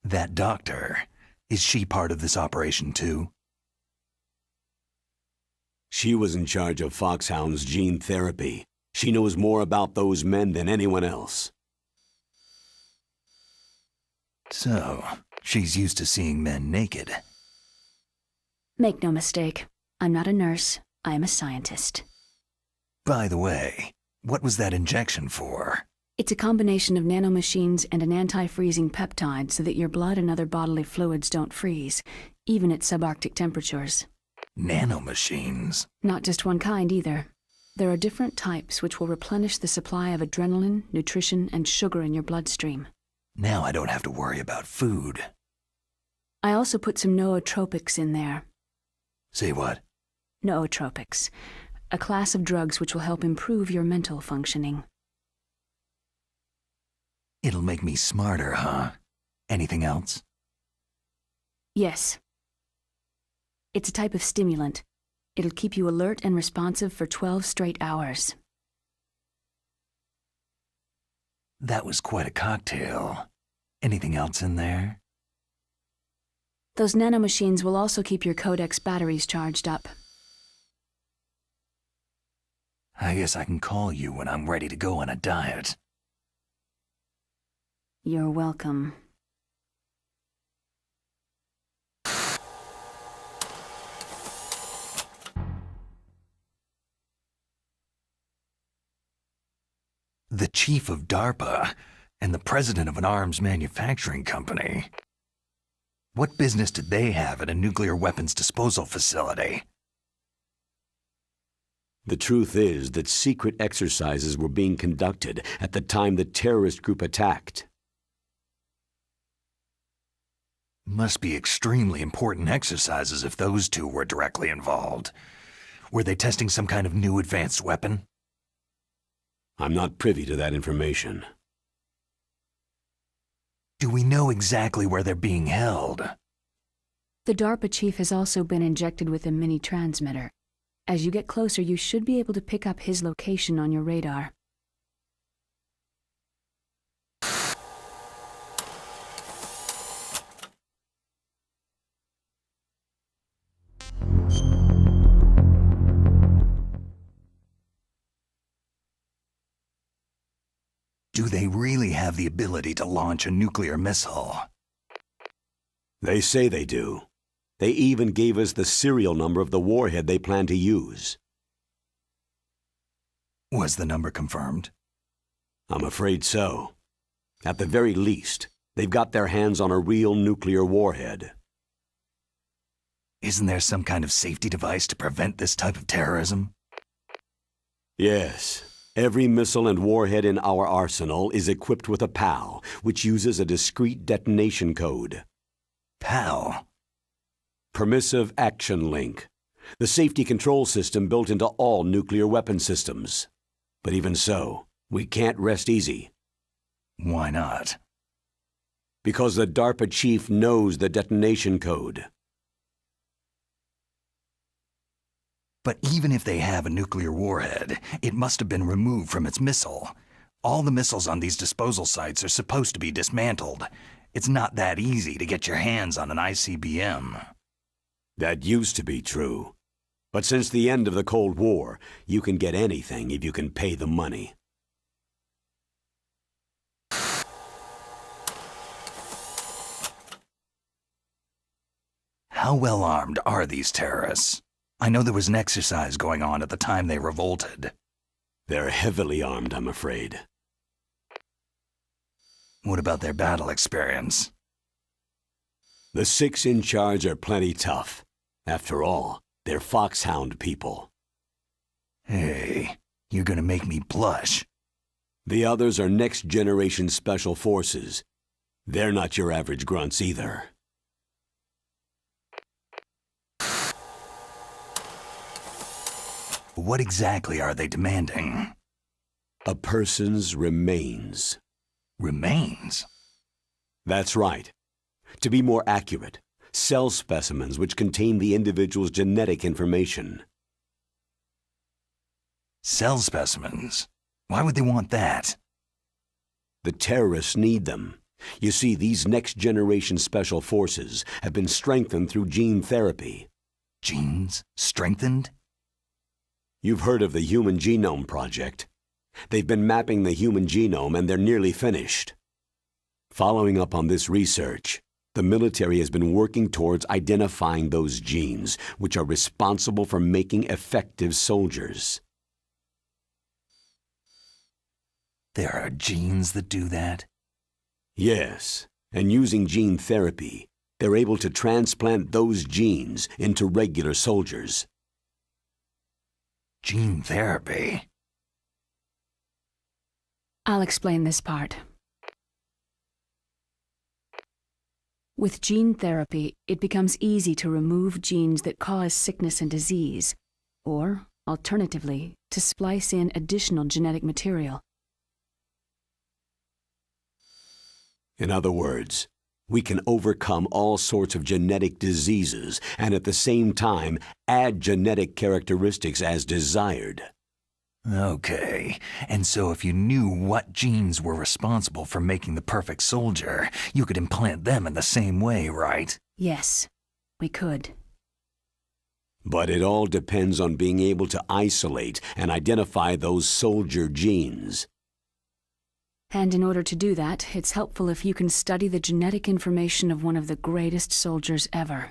That doctor, is she part of this operation too? She was in charge of Foxhound's gene therapy. She knows more about those men than anyone else. So, she's used to seeing men naked. Make no mistake, I'm not a nurse, I am a scientist. By the way, what was that injection for? It's a combination of nanomachines and an anti-freezing peptide so that your blood and other bodily fluids don't freeze, even at subarctic temperatures. Nanomachines? Not just one kind either. There are different types which will replenish the supply of adrenaline, nutrition, and sugar in your bloodstream. Now I don't have to worry about food. I also put some nootropics in there. Say what? Nootropics, a class of drugs which will help improve your mental functioning. It'll make me smarter, huh? Anything else? Yes. It's a type of stimulant. It'll keep you alert and responsive for 12 straight hours. That was quite a cocktail. Anything else in there? Those nanomachines will also keep your Codex batteries charged up. I guess I can call you when I'm ready to go on a diet. You're welcome. The chief of DARPA and the president of an arms manufacturing company. What business did they have at a nuclear weapons disposal facility? The truth is that secret exercises were being conducted at the time the terrorist group attacked. Must be extremely important exercises if those two were directly involved. Were they testing some kind of new advanced weapon? I'm not privy to that information. Do we know exactly where they're being held? The DARPA chief has also been injected with a mini-transmitter. As you get closer, you should be able to pick up his location on your radar. Do they really have the ability to launch a nuclear missile? They say they do. They even gave us the serial number of the warhead they plan to use. Was the number confirmed? I'm afraid so. At the very least, they've got their hands on a real nuclear warhead. Isn't there some kind of safety device to prevent this type of terrorism? Yes. Every missile and warhead in our arsenal is equipped with a PAL, which uses a discrete detonation code. PAL? Permissive Action Link. The safety control system built into all nuclear weapon systems. But even so, we can't rest easy. Why not? Because the DARPA chief knows the detonation code. But even if they have a nuclear warhead, it must have been removed from its missile. All the missiles on these disposal sites are supposed to be dismantled. It's not that easy to get your hands on an ICBM. That used to be true. But since the end of the Cold War, you can get anything if you can pay the money. How well armed are these terrorists? I know there was an exercise going on at the time they revolted. They're heavily armed, I'm afraid. What about their battle experience? The 6 in charge are plenty tough. After all, they're Foxhound people. Hey, you're gonna make me blush. The others are next-generation special forces. They're not your average grunts either. What exactly are they demanding? A person's remains. Remains? That's right. To be more accurate, cell specimens which contain the individual's genetic information. Cell specimens? Why would they want that? The terrorists need them. You see, these next-generation special forces have been strengthened through gene therapy. Genes? Strengthened? You've heard of the Human Genome Project. They've been mapping the human genome and they're nearly finished. Following up on this research, the military has been working towards identifying those genes which are responsible for making effective soldiers. There are genes that do that? Yes, and using gene therapy, they're able to transplant those genes into regular soldiers. Gene therapy? I'll explain this part. With gene therapy, it becomes easy to remove genes that cause sickness and disease, or, alternatively, to splice in additional genetic material. In other words, we can overcome all sorts of genetic diseases and at the same time add genetic characteristics as desired. Okay, and so if you knew what genes were responsible for making the perfect soldier, you could implant them in the same way, right? Yes, we could. But it all depends on being able to isolate and identify those soldier genes. And in order to do that, it's helpful if you can study the genetic information of one of the greatest soldiers ever.